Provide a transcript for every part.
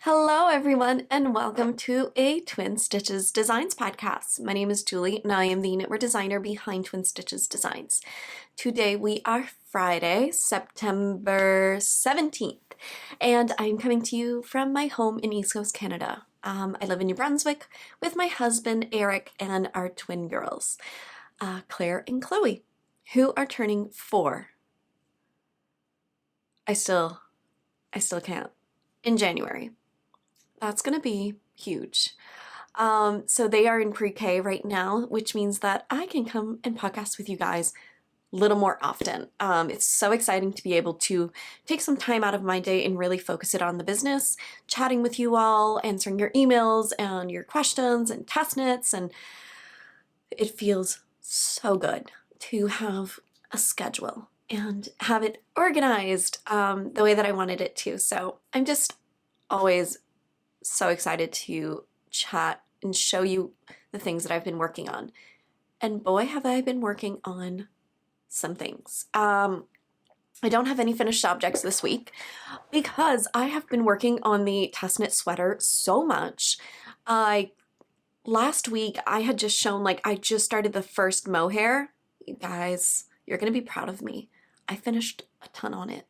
Hello everyone and welcome to a Twin Stitches Designs podcast. My name is Julie and I am the knitwear designer behind Twin Stitches Designs. Today we are Friday, September 17th, and I'm coming to you from my home in East Coast Canada. I live in New Brunswick with my husband Eric and our twin girls, Claire and Chloe, who are turning 4. I still can't. In January. That's gonna be huge. So they are in pre-K right now, which means that I can come and podcast with you guys a little more often. It's so exciting to be able to take some time out of my day and really focus it on the business, chatting with you all, answering your emails and your questions and test knits, and it feels so good to have a schedule and have it organized the way that I wanted it to. So I'm just always so excited to chat and show you the things that I've been working on. And boy, have I been working on some things. I don't have any finished objects this week because I have been working on the test knit sweater so much. Last week I had just shown, I just started the first mohair. You guys, you're gonna be proud of me. I finished a ton on it.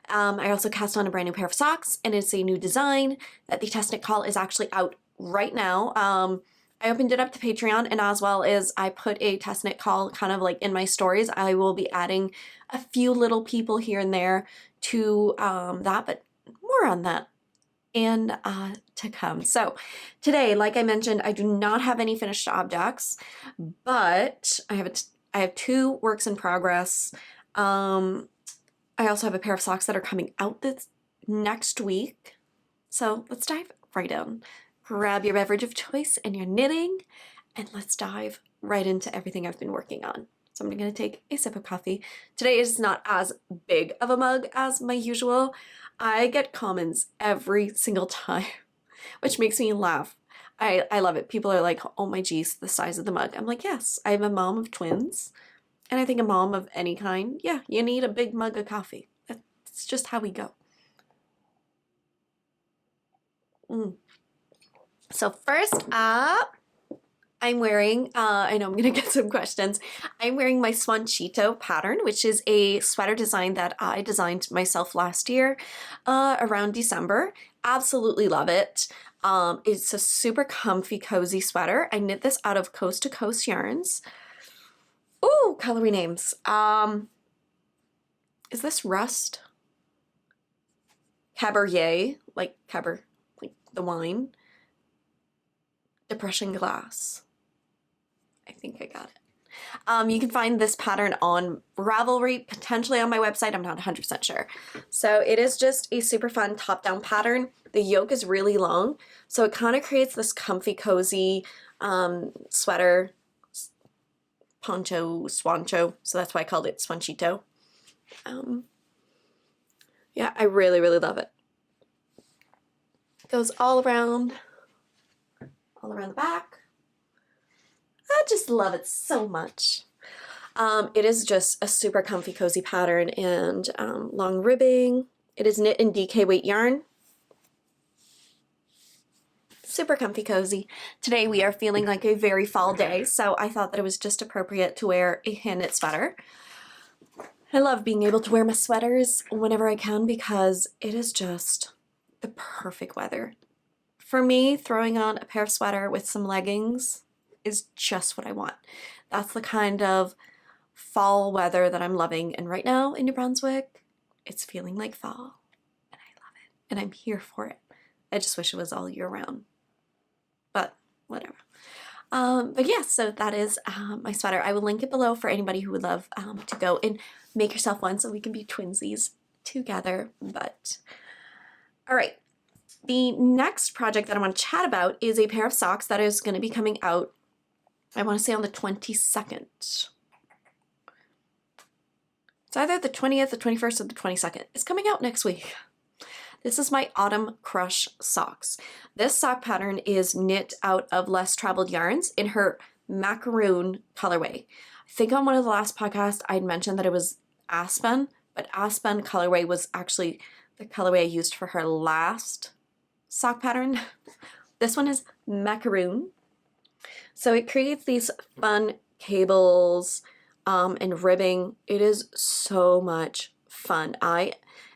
I also cast on a brand new pair of socks, and it's a new design that the test knit call is actually out right now. I opened it up to Patreon, and as well as I put a test knit call kind of in my stories. I will be adding a few little people here and there to that, but more on that and to come. So today, like I mentioned, I do not have any finished objects, but I have 2 works in progress. I also have a pair of socks that are coming out this next week. So let's dive right in. Grab your beverage of choice and your knitting, and let's dive right into everything I've been working on. So I'm going to take a sip of coffee. Today is not as big of a mug as my usual. I get comments every single time, which makes me laugh. I love it. People are like, oh my geez, the size of the mug. I'm like, yes, I'm a mom of twins. And I think a mom of any kind, yeah, you need a big mug of coffee. That's just how we go. So first up, I'm wearing, I know I'm gonna get some questions. I'm wearing my Swonchito pattern, which is a sweater design that I designed myself last year around December. Absolutely love it. It's a super comfy, cozy sweater. I knit this out of Coast to Coast yarns. Ooh, coloring names. Is this Rust? Cabernet, like the wine. Depression Glass. I think I got it. You can find this pattern on Ravelry, potentially on my website. I'm not 100% sure. So it is just a super fun top-down pattern. The yoke is really long, so it kind of creates this comfy, cozy sweater, poncho, swancho, so that's why I called it Swonchito. Yeah, I really, really love it. It goes all around the back. I just love it so much. It is just a super comfy, cozy pattern and long ribbing. It is knit in DK weight yarn. Super comfy, cozy. Today we are feeling like a very fall day, so I thought that it was just appropriate to wear a hand knit sweater. I love being able to wear my sweaters whenever I can because it is just the perfect weather. For me, throwing on a pair of sweater with some leggings is just what I want. That's the kind of fall weather that I'm loving, and right now in New Brunswick, it's feeling like fall, and I love it, and I'm here for it. I just wish it was all year round. But whatever. But yeah, so that is my sweater. I will link it below for anybody who would love to go and make yourself one so we can be twinsies together. But all right, the next project that I want to chat about is a pair of socks that is going to be coming out, I want to say on the 22nd. It's either the 20th, the 21st, or the 22nd. It's coming out next week. This is my Autumn Crush socks. This sock pattern is knit out of Less Traveled Yarns in her macaroon colorway. I think on one of the last podcasts I'd mentioned that it was Aspen, but Aspen colorway was actually the colorway I used for her last sock pattern. This one is macaroon. So it creates these fun cables and ribbing. It is so much fun. I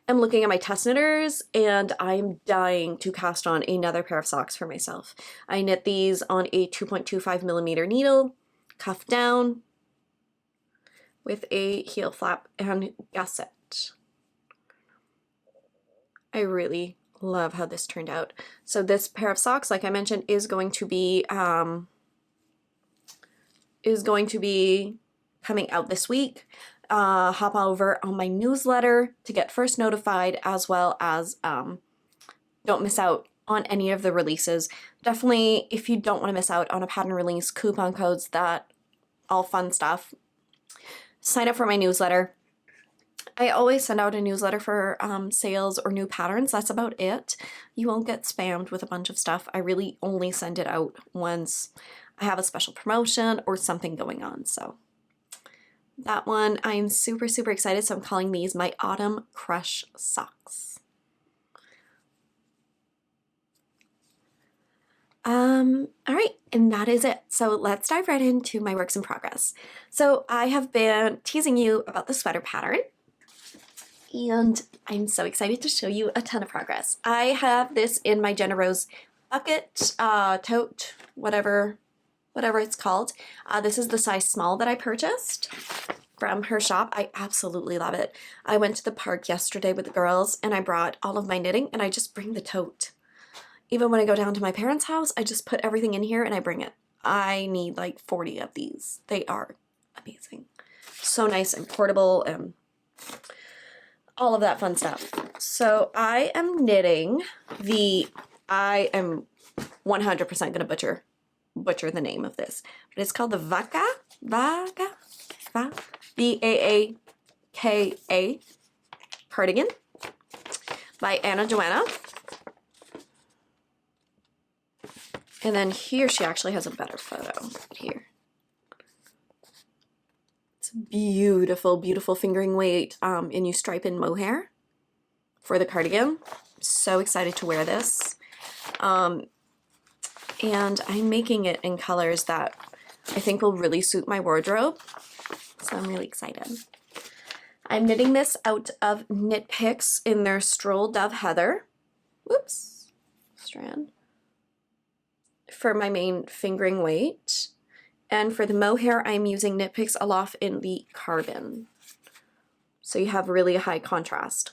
am looking at my test knitters and I'm dying to cast on another pair of socks for myself. I knit these on a 2.25 millimeter needle, cuff down with a heel flap and gusset. I really love how this turned out. So this pair of socks, like I mentioned, is going to be coming out this week. Hop over on my newsletter to get first notified, as well as don't miss out on any of the releases. Definitely, if you don't want to miss out on a pattern release, coupon codes, that all fun stuff, sign up for my newsletter. I always send out a newsletter for sales or new patterns. That's about it. You won't get spammed with a bunch of stuff. I really only send it out once I have a special promotion or something going on. So that one, I'm super, super excited. So I'm calling these my Autumn Crush Socks. All right, and that is it. So let's dive right into my works in progress. So I have been teasing you about the sweater pattern, and I'm so excited to show you a ton of progress. I have this in my Jenna Rose bucket, tote, whatever it's called. This is the size small that I purchased from her shop. I absolutely love it. I went to the park yesterday with the girls and I brought all of my knitting and I just bring the tote. Even when I go down to my parents' house, I just put everything in here and I bring it. I need like 40 of these. They are amazing. So nice and portable and all of that fun stuff. So I am knitting I am 100% going to butcher the name of this, but it's called the Vaaka V-A-A-K-A cardigan by Joanna. And then here she actually has a better photo here. It's beautiful, beautiful fingering weight and you stripe in mohair for the cardigan. So excited to wear this. And I'm making it in colors that I think will really suit my wardrobe. So I'm really excited. I'm knitting this out of Knit Picks in their Stroll Dove Heather. Whoops, strand. For my main fingering weight. And for the mohair, I'm using Knit Picks Aloft in the Carbon. So you have really high contrast.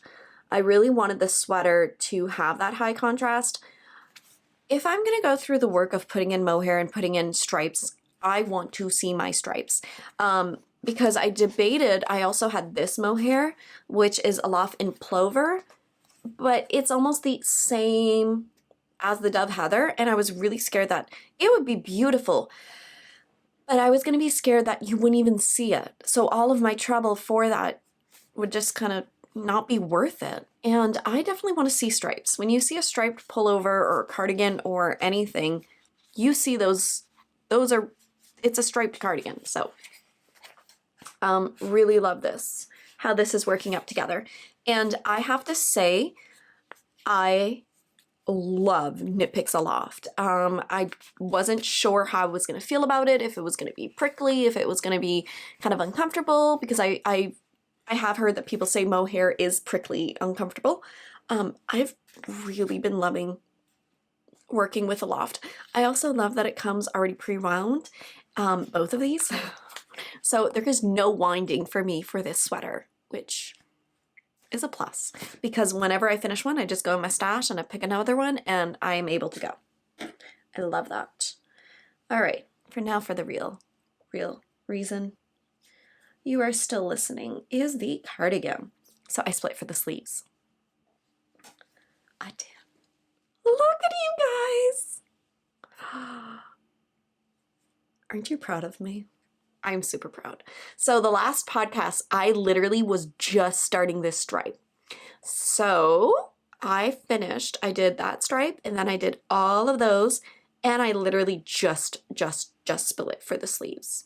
I really wanted the sweater to have that high contrast. If I'm going to go through the work of putting in mohair and putting in stripes, I want to see my stripes. Because I debated, I also had this mohair, which is Aloft in Plover, but it's almost the same as the Dove Heather, and I was really scared that it would be beautiful, but I was going to be scared that you wouldn't even see it. So all of my trouble for that would just kind of not be worth it. And I definitely want to see stripes. When you see a striped pullover or cardigan or anything, you see it's a striped cardigan. So really love this, how this is working up together. And I have to say, I love Knit Picks Aloft. I wasn't sure how I was going to feel about it, if it was going to be prickly, if it was going to be kind of uncomfortable, because I have heard that people say mohair is prickly uncomfortable. I've really been loving working with Aloft. I also love that it comes already pre-wound, both of these. So there is no winding for me for this sweater, which is a plus, because whenever I finish one, I just go in my stash and I pick another one and I am able to go. I love that. All right, for now, for the real reason you are still listening is the cardigan. So I split for the sleeves. I did. Look at you guys. Aren't you proud of me? I'm super proud. So the last podcast, I literally was just starting this stripe. So I did that stripe and then I did all of those and I literally just split it for the sleeves.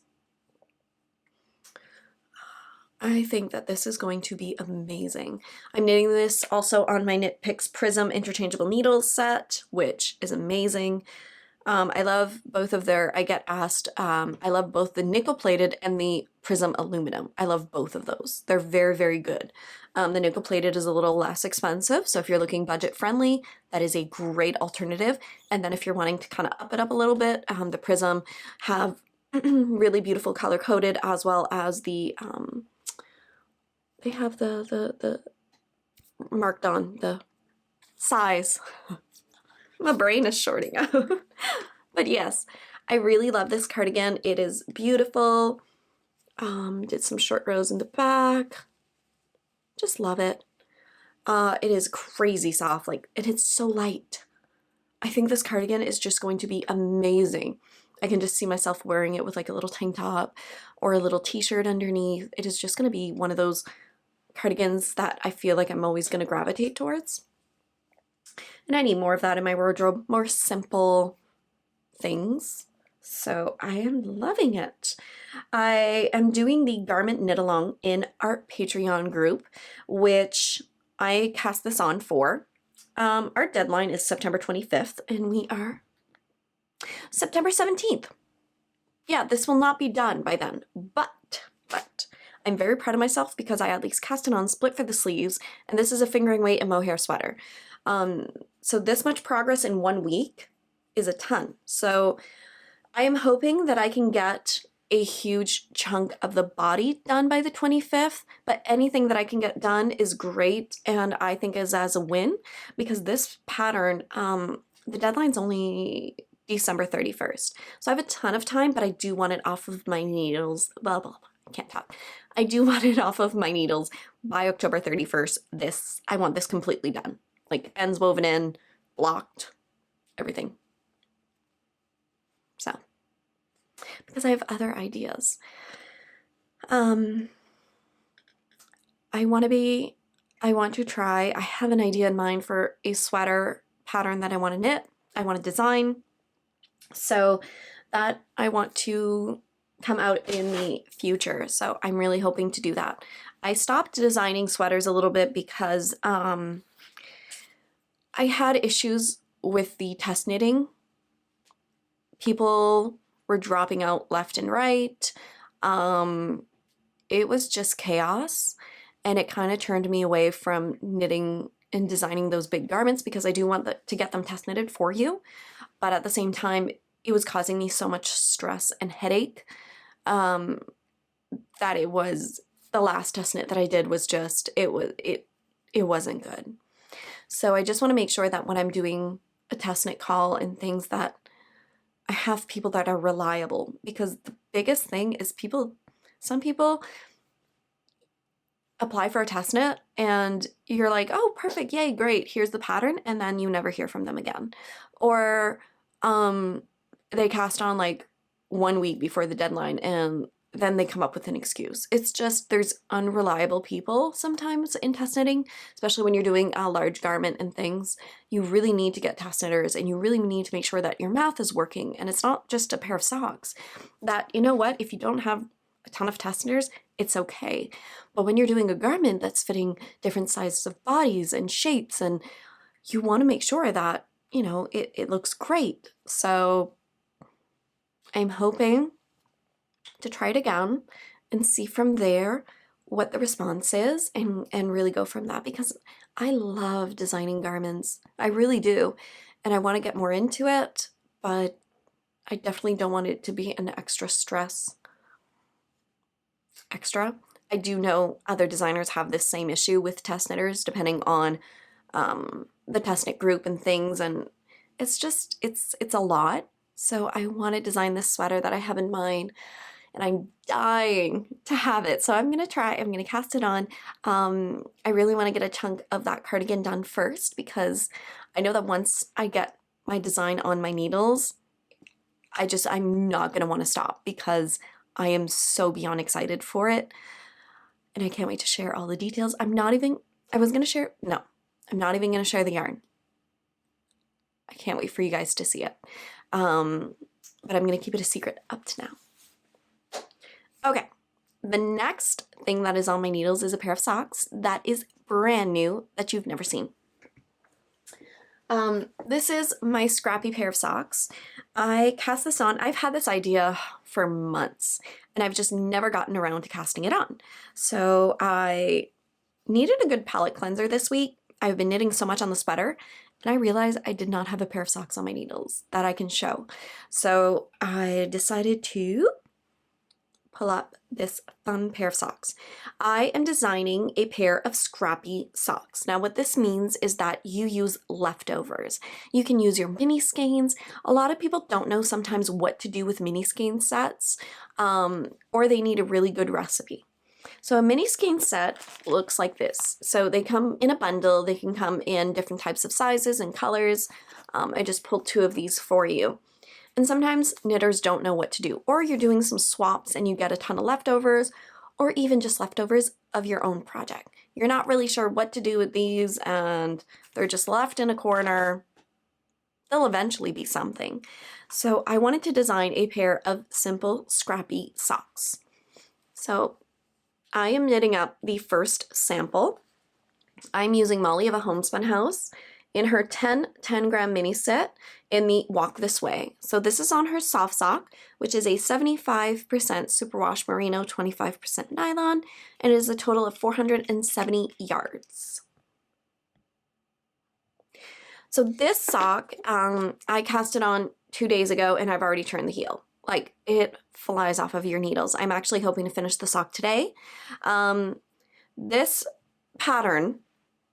I think that this is going to be amazing. I'm knitting this also on my Knit Picks Prism interchangeable needles set, which is amazing. I love both of their, I get asked, I love both the nickel plated and the Prism aluminum. I love both of those. They're very, very good. The nickel plated is a little less expensive, so if you're looking budget friendly, that is a great alternative. And then if you're wanting to kind of up it up a little bit, the Prism have really beautiful color coded, as well as the, they have the marked on the size. My brain is shorting out. But yes, I really love this cardigan. It is beautiful. Did some short rows in the back. Just love it. It is crazy soft. Like, it is so light. I think this cardigan is just going to be amazing. I can just see myself wearing it with like a little tank top or a little t-shirt underneath. It is just going to be one of those cardigans that I feel like I'm always going to gravitate towards. And I need more of that in my wardrobe, more simple things. So I am loving it. I am doing the garment knit along in our Patreon group, which I cast this on for. Our deadline is September 25th, and we are September 17th. Yeah, this will not be done by then, but I'm very proud of myself because I at least cast it on, split for the sleeves, and this is a fingering weight and mohair sweater. So this much progress in 1 week is a ton. So I am hoping that I can get a huge chunk of the body done by the 25th, but anything that I can get done is great, and I think is as a win, because this pattern, the deadline's only December 31st. So I have a ton of time, but I do want it off of my needles. Blah, blah, blah. I can't talk. I do want it off of my needles by October 31st. I want this completely done. Like, ends woven in, blocked, everything. So, because I have other ideas. I want to try, I have an idea in mind for a sweater pattern that I want to knit. I want to design. So that I want to come out in the future. So I'm really hoping to do that. I stopped designing sweaters a little bit because I had issues with the test knitting. People were dropping out left and right. It was just chaos, and it kind of turned me away from knitting and designing those big garments, because I do want to get them test knitted for you, but at the same time it was causing me so much stress and headache that it was, the last test knit that I did was just, it wasn't good. So I just want to make sure that when I'm doing a test knit call and things, that I have people that are reliable, because the biggest thing is some people apply for a test knit and you're like, oh, perfect, yay, great, here's the pattern, and then you never hear from them again. Or they cast on like 1 week before the deadline and then they come up with an excuse. It's just, there's unreliable people sometimes in test knitting, especially when you're doing a large garment and things. You really need to get test knitters, and you really need to make sure that your math is working, and it's not just a pair of socks. That, you know what, if you don't have a ton of test knitters, it's okay. But when you're doing a garment that's fitting different sizes of bodies and shapes, and you want to make sure that, you know, it looks great. So I'm hoping to try it again and see from there what the response is, and really go from that, because I love designing garments. I really do. And I want to get more into it, but I definitely don't want it to be an extra stress. I do know other designers have this same issue with test knitters, depending on the test knit group and things, and it's just, it's a lot. So I want to design this sweater that I have in mind, and I'm dying to have it. So I'm going to cast it on. I really want to get a chunk of that cardigan done first, because I know that once I get my design on my needles, I'm not going to want to stop, because I am so beyond excited for it. And I can't wait to share all the details. I'm not even going to share the yarn. I can't wait for you guys to see it. But I'm going to keep it a secret up to now. Okay, the next thing that is on my needles is a pair of socks that is brand new that you've never seen. This is my scrappy pair of socks. I cast this on. I've had this idea for months and I've just never gotten around to casting it on. So I needed a good palette cleanser this week. I've been knitting so much on the sweater and I realized I did not have a pair of socks on my needles that I can show. So I decided to pull up this fun pair of socks. I am designing a pair of scrappy socks. Now what this means is that you use leftovers. You can use your mini skeins. A lot of people don't know sometimes what to do with mini skein sets, or they need a really good recipe. So a mini skein set looks like this. So they come in a bundle. They can come in different types of sizes and colors. I just pulled 2 of these for you. And sometimes knitters don't know what to do, or you're doing some swaps and you get a ton of leftovers, or even just leftovers of your own project. You're not really sure what to do with these and they're just left in a corner. They'll eventually be something. So I wanted to design a pair of simple, scrappy socks. So I am knitting up the first sample. I'm using Molly of a Homespun House in her 10-gram mini set in the Walk This Way. So this is on her soft sock, which is a 75% superwash merino, 25% nylon, and it is a total of 470 yards. So this sock, I cast it on 2 days ago and I've already turned the heel. Like, it flies off of your needles. I'm actually hoping to finish the sock today. This pattern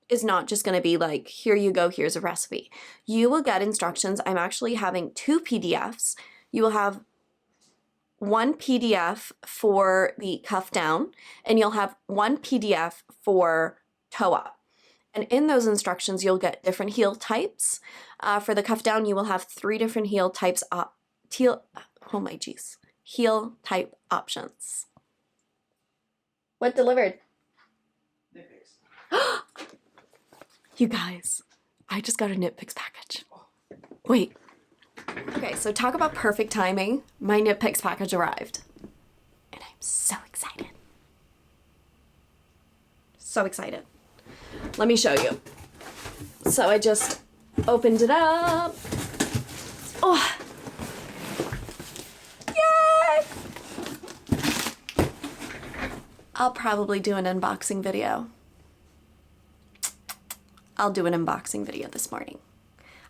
is not just going to be like, here you go, here's a recipe. You will get instructions. I'm actually having 2 PDFs. You will have 1 PDF for the cuff down, and you'll have 1 PDF for toe up. And in those instructions, you'll get different heel types. For the cuff down, you will have 3 different heel types heel type options. What delivered? You guys, I just got a Knit Picks package. Wait. Okay, so talk about perfect timing. My Knit Picks package arrived. And I'm so excited. So excited. Let me show you. So I just opened it up. Oh. Yay! I'll probably do an unboxing video. I'll do an unboxing video this morning.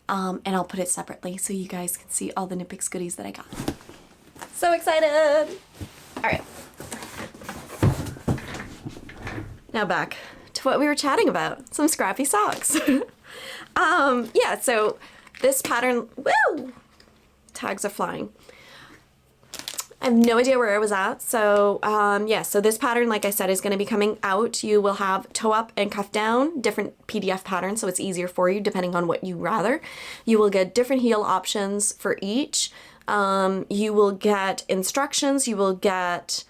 And I'll put it separately so you guys can see all the Knit Picks goodies that I got. So excited! All right. Now back to what we were chatting about, some scrappy socks. Yeah, so this pattern, woo! Tags are flying. I have no idea where I was at. So yeah, so this pattern, like I said, is going to be coming out. You will have toe up and cuff down, different PDF patterns, so it's easier for you depending on what you rather. You will get different heel options for each. You will get instructions. You will get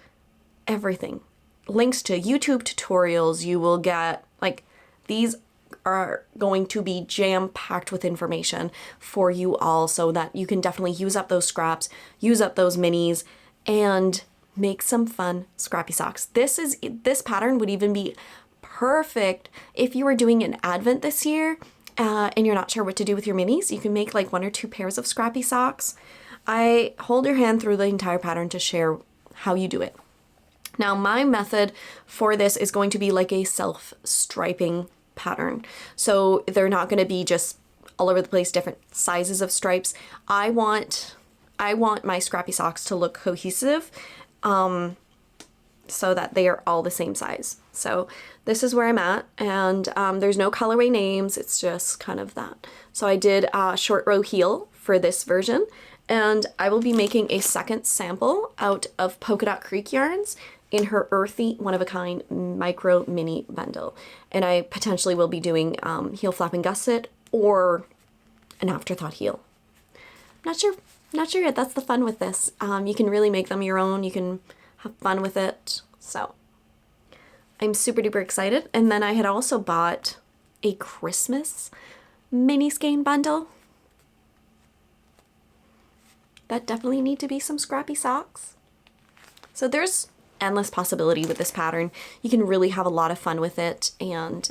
everything. Links to YouTube tutorials. You will get, like, these are going to be jam-packed with information for you all so that you can definitely use up those scraps, use up those minis, and make some fun scrappy socks. This pattern would even be perfect if you were doing an advent this year and you're not sure what to do with your minis. You can make like 1 or 2 pairs of scrappy socks. I hold your hand through the entire pattern to share how you do it. Now my method for this is going to be like a self-striping pattern. So they're not going to be just all over the place, different sizes of stripes. I want my scrappy socks to look cohesive, so that they are all the same size. So this is where I'm at, and there's no colorway names, it's just kind of that. So I did a short row heel for this version, and I will be making a second sample out of Polka Dot Creek yarns in her Earthy one-of-a-kind micro mini bundle. And I potentially will be doing heel flap and gusset or an afterthought heel. Not sure yet. That's the fun with this. You can really make them your own. You can have fun with it. So I'm super duper excited. And then I had also bought a Christmas mini skein bundle. That definitely need to be some scrappy socks. So there's endless possibility with this pattern. You can really have a lot of fun with it. And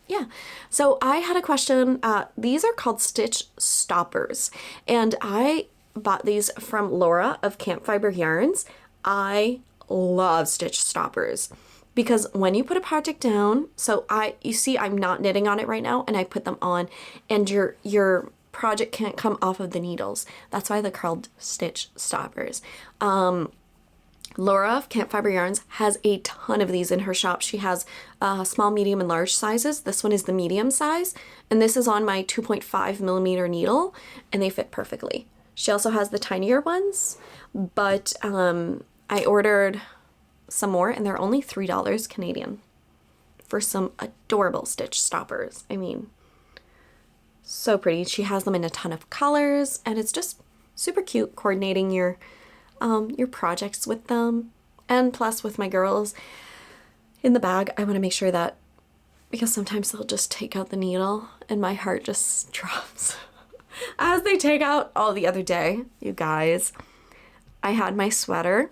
yeah, so I had a question. These are called stitch stoppers, and I bought these from Laura of Camp Fiber Yarns. I love stitch stoppers because when you put a project down, so you see I'm not knitting on it right now, and I put them on, and your project can't come off of the needles. That's why they're called stitch stoppers. Laura of Camp Fiber Yarns has a ton of these in her shop. She has small, medium, and large sizes. This one is the medium size, and this is on my 2.5 millimeter needle, and they fit perfectly. She also has the tinier ones, but I ordered some more, and they're only $3 Canadian for some adorable stitch stoppers. I mean, so pretty. She has them in a ton of colors, and it's just super cute coordinating your projects with them. And plus, with my girls in the bag, I want to make sure that, because sometimes they'll just take out the needle and my heart just drops as they take out. Oh, the other day, you guys, I had my sweater.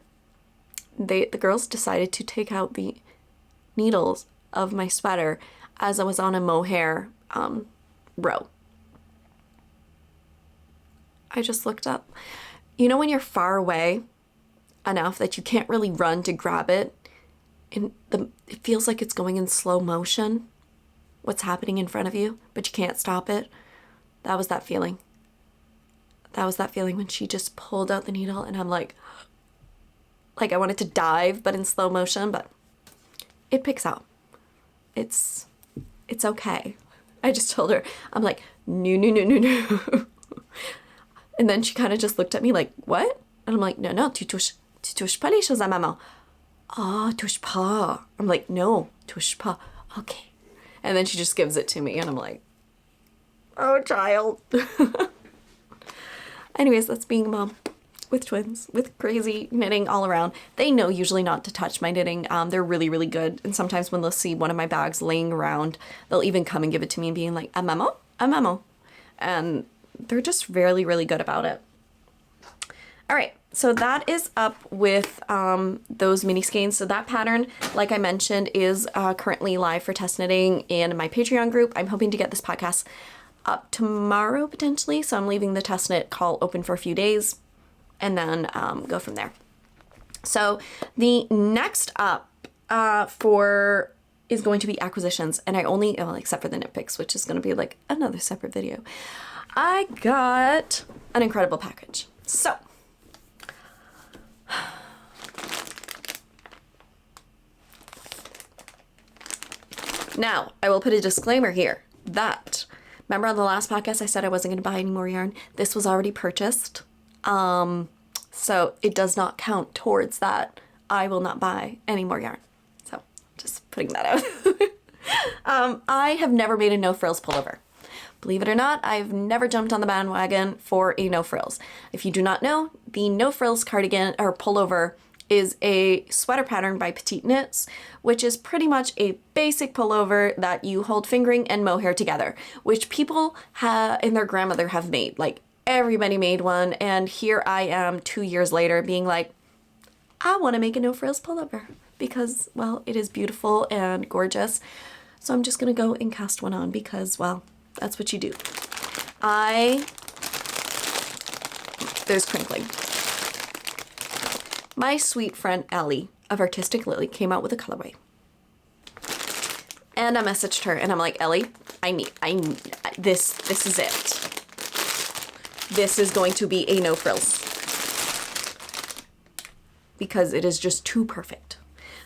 The girls decided to take out the needles of my sweater as I was on a mohair row. I just looked up. You know when you're far away enough that you can't really run to grab it, and it feels like it's going in slow motion, what's happening in front of you, but you can't stop it? That was that feeling. That was that feeling when she just pulled out the needle, and I'm like I wanted to dive, but in slow motion, but it picks out. It's okay. I just told her, I'm like, no, no, no, no, no. And then she kind of just looked at me like, what? And I'm like, no, tu touches pas les choses à maman. Ah, touche pas. I'm like, no, touche pas. Okay. And then she just gives it to me, and I'm like, oh, child. Anyways, that's being a mom with twins, with crazy knitting all around. They know usually not to touch my knitting. They're really, really good. And sometimes when they'll see one of my bags laying around, they'll even come and give it to me and being like, a memo? A memo. And they're just really, really good about it. All right, so that is up with those mini skeins. So that pattern, like I mentioned, is currently live for test knitting in my Patreon group. I'm hoping to get this podcast up tomorrow potentially. So I'm leaving the test knit call open for a few days and then go from there. So the next up is going to be acquisitions, and I only, well, except for the knit picks, which is going to be like another separate video. I got an incredible package. So now I will put a disclaimer here that, remember on the last podcast I said I wasn't going to buy any more yarn? This was already purchased. So it does not count towards that. I will not buy any more yarn. So just putting that out. I have never made a no frills pullover. Believe it or not, I've never jumped on the bandwagon for a no frills. If you do not know, the no frills cardigan or pullover is a sweater pattern by Petite Knits, which is pretty much a basic pullover that you hold fingering and mohair together, which people and their grandmother have made. Like, everybody made one, and here I am 2 years later being like, I want to make a no frills pullover because, well, it is beautiful and gorgeous. So I'm just going to go and cast one on because, well, that's what you do. There's crinkling. My sweet friend Ellie of Artistic Lilly came out with a colorway. And I messaged her and I'm like, Ellie, I need this is it. This is going to be a no frills. Because it is just too perfect.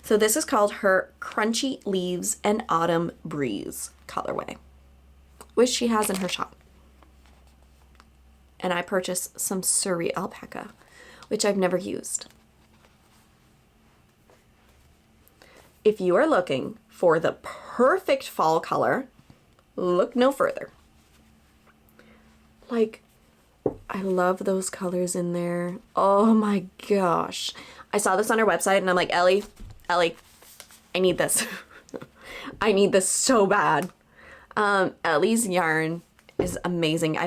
So this is called her Crunchy Leaves and Autumn Breeze colorway, which she has in her shop. And I purchased some Surrey alpaca, which I've never used. If you are looking for the perfect fall color, look no further. Like, I love those colors in there. Oh my gosh. I saw this on her website and I'm like, Ellie, I need this. I need this so bad. Ellie's yarn is amazing.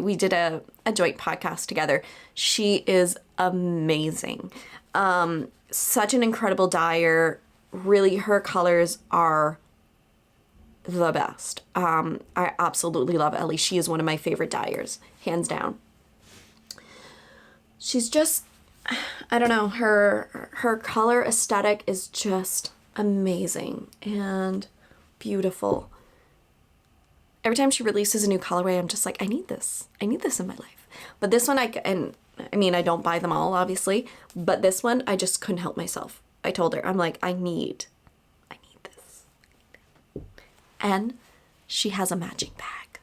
We did a joint podcast together. She is amazing. such an incredible dyer. Really, her colors are the best. I absolutely love Ellie. She is one of my favorite dyers, hands down. She's just, I don't know, her color aesthetic is just amazing and beautiful. Every time she releases a new colorway, I'm just like, I need this. I need this in my life. But this one, I mean, I don't buy them all, obviously, but this one, I just couldn't help myself. I told her, I'm like, I need this. And she has a matching bag,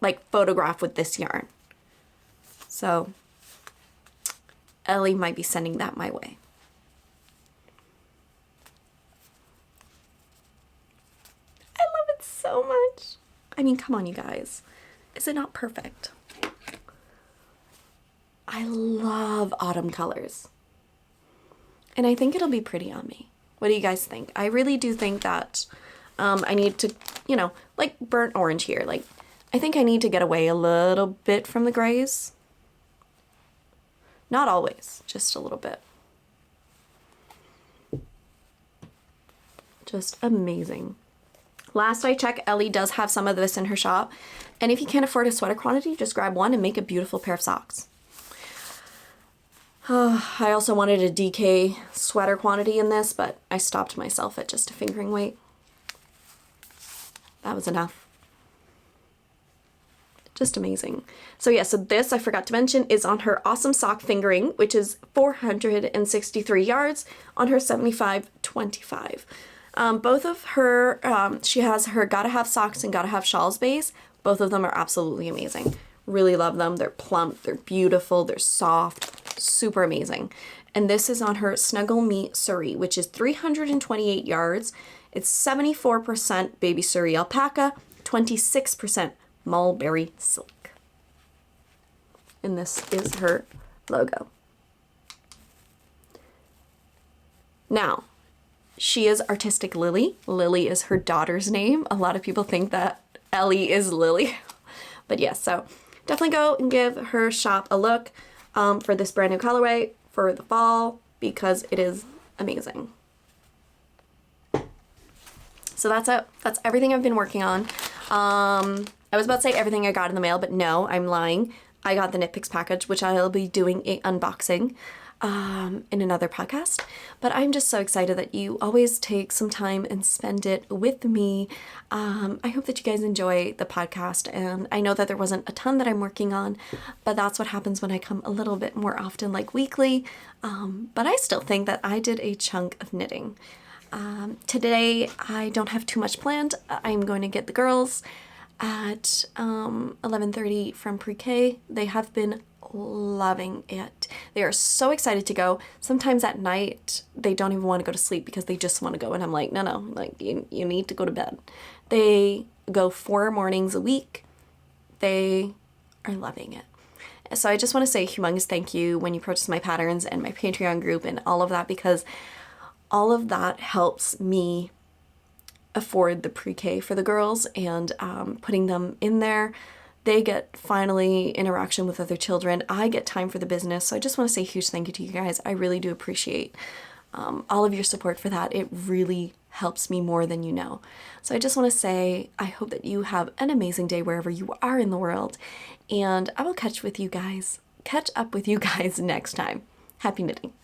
like photographed with this yarn. So Ellie might be sending that my way. I love it so much. I mean, come on, you guys. Is it not perfect? I love autumn colors. And I think it'll be pretty on me. What do you guys think? I really do think that I need to, you know, like burnt orange here. Like, I think I need to get away a little bit from the grays. Not always, just a little bit. Just amazing. Last I checked, Ellie does have some of this in her shop. And if you can't afford a sweater quantity, just grab one and make a beautiful pair of socks. I also wanted a DK sweater quantity in this, but I stopped myself at just a fingering weight. That was enough. Just amazing. So yeah, so this, I forgot to mention, is on her awesome sock fingering, which is 463 yards on her 75-25. Both of her, she has her Gotta Have Socks and Gotta Have Shawls base. Both of them are absolutely amazing. Really love them. They're plump, they're beautiful, they're soft, super amazing. And this is on her Snuggle Me Surrey, which is 328 yards. It's 74% baby Surrey alpaca, 26% mulberry silk. And this is her logo. Now, she is artistic Lilly. Lilly is her daughter's name. A lot of people think that Ellie is Lilly. But yes, so definitely go and give her shop a look for this brand new colorway for the fall, because it is amazing. So that's it. That's everything I've been working on. I was about to say everything I got in the mail, but no, I'm lying. I got the Knit Picks package, which I'll be doing a unboxing in another podcast. But I'm just so excited that you always take some time and spend it with me. I hope that you guys enjoy the podcast, and I know that there wasn't a ton that I'm working on, but that's what happens when I come a little bit more often, like weekly. But I still think that I did a chunk of knitting. Today I don't have too much planned. I'm going to get the girls at 11:30 from pre-K. They have been loving it. They are so excited to go. Sometimes at night they don't even want to go to sleep because they just want to go, and I'm like, no, like you need to go to bed. They go 4 mornings a week. They are loving it. So I just want to say a humongous thank you when you purchase my patterns and my Patreon group and all of that, because all of that helps me afford the pre-K for the girls, and putting them in there. They get finally interaction with other children. I get time for the business. So I just want to say a huge thank you to you guys. I really do appreciate all of your support for that. It really helps me more than you know. So I just want to say, I hope that you have an amazing day wherever you are in the world. And I will catch up with you guys next time. Happy knitting.